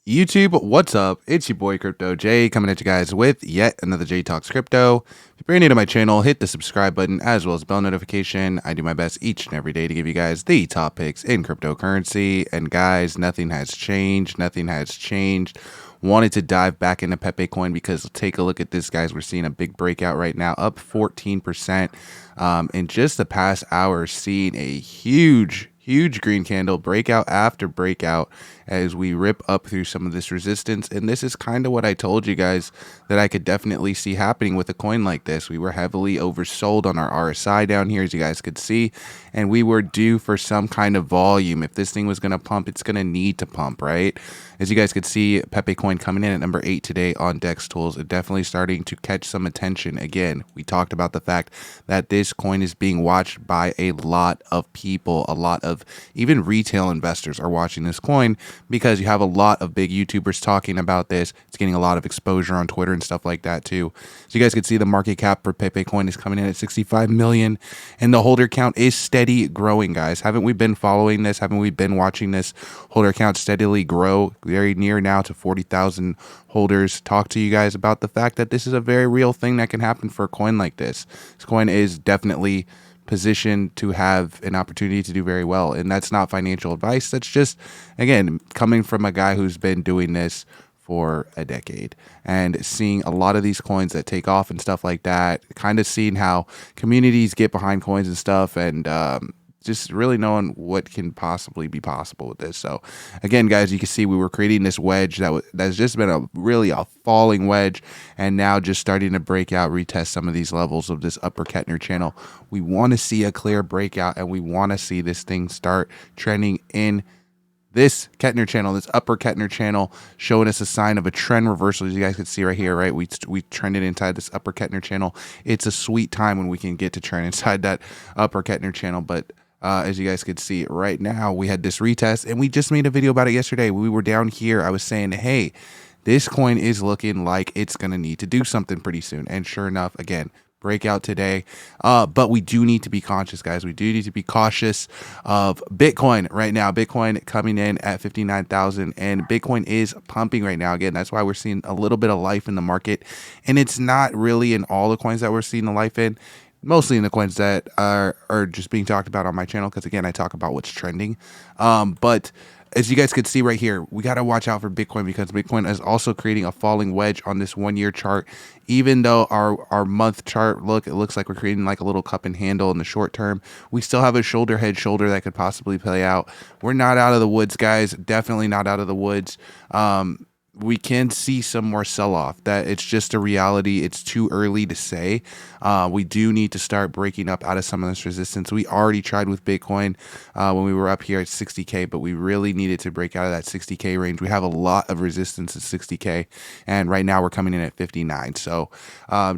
YouTube, what's up? It's your boy Crypto J coming at you guys with yet another J Talks Crypto. If you're brand new to my channel, hit the subscribe button as well as bell notification. I do my best each and every day to give you guys the top picks in cryptocurrency. And guys, nothing has changed. Nothing has changed. Wanted to dive back into Pepe coin because take a look at this, guys. We're seeing a big breakout right now, up 14%. In just the past hour, seeing a huge green candle breakout after breakout as we rip up through some of this resistance. And this is kind of what I told you guys that I could definitely see happening with a coin like this. We were heavily oversold on our RSI down here, as you guys could see, and we were due for some kind of volume. If this thing was going to pump, it's going to need to pump, right? As you guys could see, Pepe coin coming in at number 8 today on Dex Tools. It definitely starting to catch some attention. Again, we talked about the fact that this coin is being watched by a lot of people. A lot of even retail investors are watching this coin because you have a lot of big YouTubers talking about this. It's getting a lot of exposure on Twitter and stuff like that too. So you guys can see the market cap for Pepe coin is coming in at 65 million and the holder count is steady growing, guys. Haven't we been following this? Haven't we been watching this holder count steadily grow? Very near now to 40,000 holders. Talk to you guys about the fact that this is a very real thing that can happen for a coin like this. This coin is definitely positioned to have an opportunity to do very well, and that's not financial advice. That's just, again, coming from a guy who's been doing this for a decade and seeing a lot of these coins that take off and stuff like that, kind of seeing how communities get behind coins and stuff, and just really knowing what can possibly be possible with this. So again, guys, you can see we were creating this wedge that's just been a falling wedge, and now just starting to break out, retest some of these levels of this upper Kettner channel. We want to see a clear breakout, and we want to see this thing start trending in this Kettner channel, this upper Kettner channel, showing us a sign of a trend reversal. As you guys can see right here, right? We trended inside this upper Kettner channel. It's a sweet time when we can get to trend inside that upper Kettner channel, but as you guys could see right now, we had this retest, and we just made a video about it yesterday. We were down here. I was saying, hey, this coin is looking like it's going to need to do something pretty soon. And sure enough, again, breakout today. But we do need to be conscious, guys. We do need to be cautious of Bitcoin right now. Bitcoin coming in at 59,000, and Bitcoin is pumping right now. Again, that's why we're seeing a little bit of life in the market. And it's not really in all the coins that we're seeing the life in. Mostly in the coins that are just being talked about on my channel, because again, I talk about what's trending. But as you guys could see right here, we got to watch out for Bitcoin, because Bitcoin is also creating a falling wedge on this 1 year chart. Even though our month chart, it looks like we're creating like a little cup and handle in the short term, we still have a shoulder head shoulder that could possibly play out. We're not out of the woods, guys. Definitely not out of the woods. We can see some more sell-off. That it's just a reality. It's too early to say. We do need to start breaking up out of some of this resistance. We already tried with Bitcoin when we were up here at 60K, but we really needed to break out of that 60K range. We have a lot of resistance at 60K, and right now we're coming in at 59. So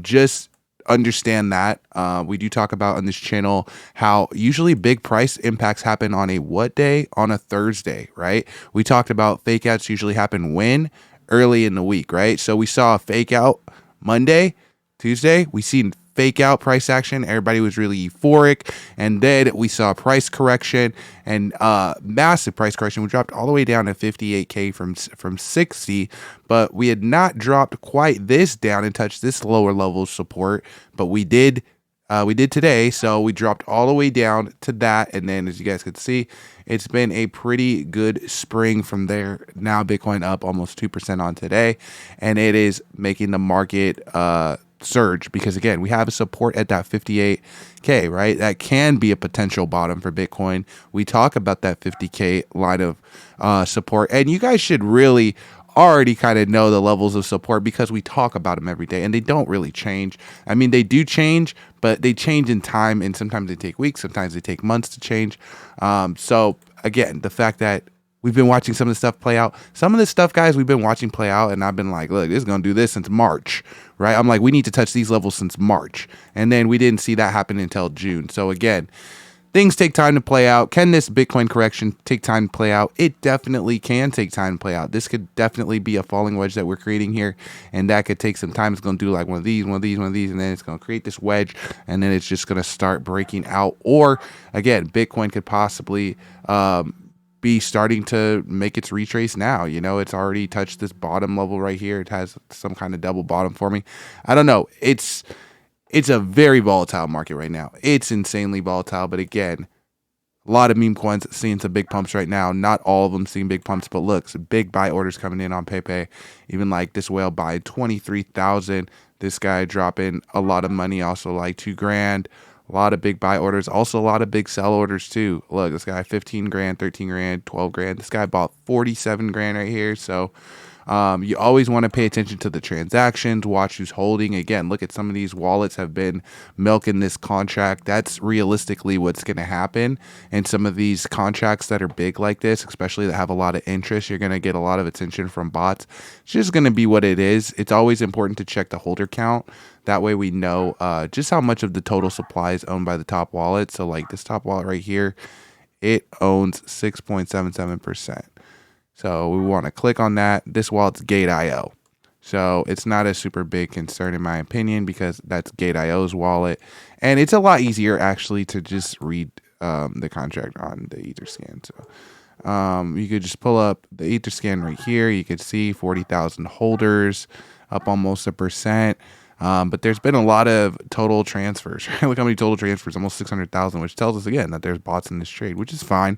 just understand that. We do talk about on this channel how usually big price impacts happen on a what day? On a Thursday, right? We talked about fake outs usually happen when? Early in the week, right? So we saw a fake out Monday, Tuesday. We seen fake out price action. Everybody was really euphoric, and then we saw price correction and massive price correction. We dropped all the way down to 58K from 60, but we had not dropped quite this down and touched this lower level of support, but we did today. So we dropped all the way down to that, and then as you guys could see, it's been a pretty good spring from there. Now Bitcoin up almost 2% on today, and it is making the market surge, because again, we have a support at that 58K, right? That can be a potential bottom for Bitcoin. We talk about that 50K line of support, and you guys should really already kind of know the levels of support, because we talk about them every day and they don't really change. I mean, they do change, but they change in time, and sometimes they take weeks, sometimes they take months to change. So again, the fact that we've been watching some of the stuff play out, some of this stuff, guys, we've been watching play out, and I've been like, look, this is going to do this since March, right? I'm like, we need to touch these levels since March, and then we didn't see that happen until June. So again, things take time to play out. Can this Bitcoin correction take time to play out? It definitely can take time to play out. This could definitely be a falling wedge that we're creating here, and that could take some time. It's going to do like one of these, and then it's going to create this wedge, and then it's just going to start breaking out. Or again, Bitcoin could possibly be starting to make its retrace now. You know, it's already touched this bottom level right here. It has some kind of double bottom for me. I don't know. It's a very volatile market right now. It's insanely volatile. But again, a lot of meme coins seeing some big pumps right now. Not all of them seeing big pumps, but look, some big buy orders coming in on Pepe. Even like this whale buying 23,000. This guy dropping a lot of money, also like 2 grand. A lot of big buy orders, also a lot of big sell orders too. Look, this guy 15 grand, 13 grand, 12 grand. This guy bought 47 grand right here. So you always want to pay attention to the transactions, watch who's holding. Again, look at some of these wallets have been milking this contract. That's realistically what's going to happen. And some of these contracts that are big like this, especially that have a lot of interest, you're going to get a lot of attention from bots. It's just going to be what it is. It's always important to check the holder count. That way we know just how much of the total supply is owned by the top wallet. So like this top wallet right here, it owns 6.77%. So we want to click on that. This wallet's Gate.io. So it's not a super big concern in my opinion because that's Gate.io's wallet. And it's a lot easier actually to just read the contract on the Etherscan. So you could just pull up the Etherscan right here. You could see 40,000 holders, up almost 1%. But there's been a lot of total transfers. Look how many total transfers, almost 600,000, which tells us again that there's bots in this trade, which is fine.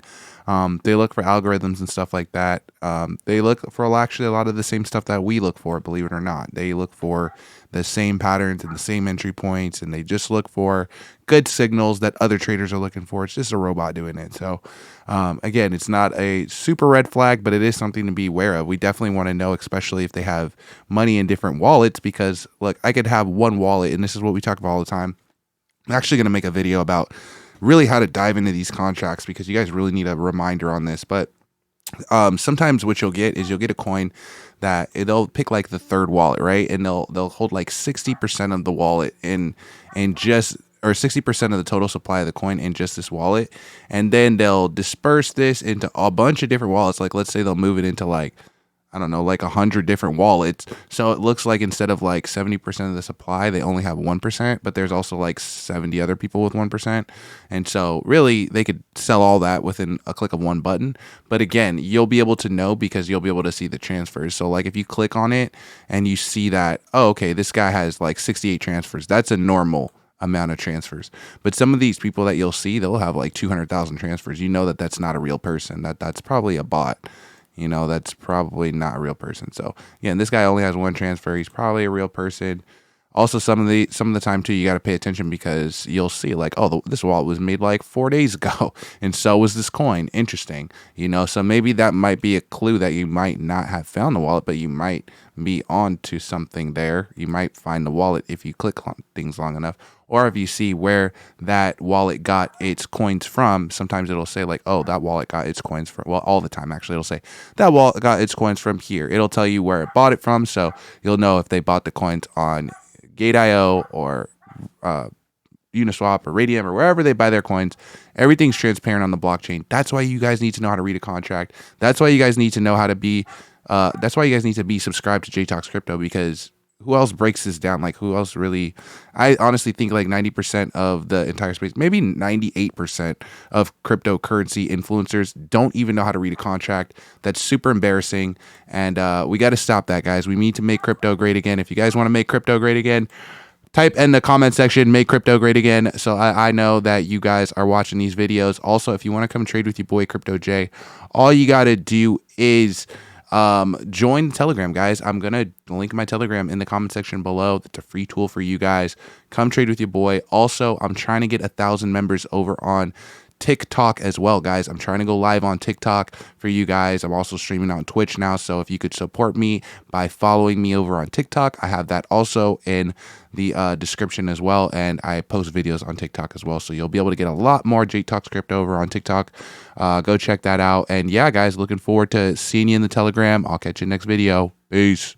They look for algorithms and stuff like that. They look for actually a lot of the same stuff that we look for, believe it or not. They look for the same patterns and the same entry points, and they just look for good signals that other traders are looking for. It's just a robot doing it. So again, it's not a super red flag, but it is something to be aware of. We definitely want to know, especially if they have money in different wallets, because look, I could have one wallet, and this is what we talk about all the time. I'm actually going to make a video about really how to dive into these contracts because you guys really need a reminder on this. But sometimes what you'll get is you'll get a coin that they'll pick like the third wallet, right? And they'll hold like 60% of the wallet in just, or 60% of the total supply of the coin in just this wallet. And then they'll disperse this into a bunch of different wallets. Like let's say they'll move it into like, I don't know, like 100 different wallets. So it looks like instead of like 70% of the supply, they only have 1%, but there's also like 70 other people with 1%. And so really they could sell all that within a click of one button. But again, you'll be able to know because you'll be able to see the transfers. So like if you click on it and you see that, oh, okay, this guy has like 68 transfers. That's a normal amount of transfers. But some of these people that you'll see, they'll have like 200,000 transfers. You know that that's not a real person. That's probably a bot. You know, that's probably not a real person. So again, this guy only has one transfer. He's probably a real person. Also, some of the time too, you got to pay attention because you'll see like, oh, this wallet was made like 4 days ago, and so was this coin. Interesting, you know. So maybe that might be a clue that you might not have found the wallet, but you might be on to something there. You might find the wallet if you click on things long enough, or if you see where that wallet got its coins from. Sometimes it'll say like, oh, that wallet got its coins from, well, all the time actually, it'll say that wallet got its coins from here. It'll tell you where it bought it from, so you'll know if they bought the coins on Gate.io or Uniswap or Radium or wherever they buy their coins. Everything's transparent on the blockchain. That's why you guys need to know how to read a contract. That's why you guys need to know how to be that's why you guys need to be subscribed to J Talks Crypto, because who else breaks this down? Like who else really? I honestly think like 90% of the entire space, maybe 98% of cryptocurrency influencers don't even know how to read a contract. That's super embarrassing. And we got to stop that, guys. We need to make crypto great again. If you guys want to make crypto great again, type in the comment section, make crypto great again. So I know that you guys are watching these videos. Also, if you want to come trade with your boy Crypto J, all you got to do is join the Telegram, guys. I'm gonna link my Telegram in the comment section below. It's a free tool for you guys. Come trade with your boy. Also, I'm trying to get 1,000 members over on TikTok as well, guys. I'm trying to go live on TikTok for you guys. I'm also streaming on Twitch now, so if you could support me by following me over on TikTok, I have that also in the description as well, and I post videos on TikTok as well, so you'll be able to get a lot more J Talks Crypto over on TikTok. Go check that out, and yeah, guys, looking forward to seeing you in the Telegram. I'll catch you next video. Peace.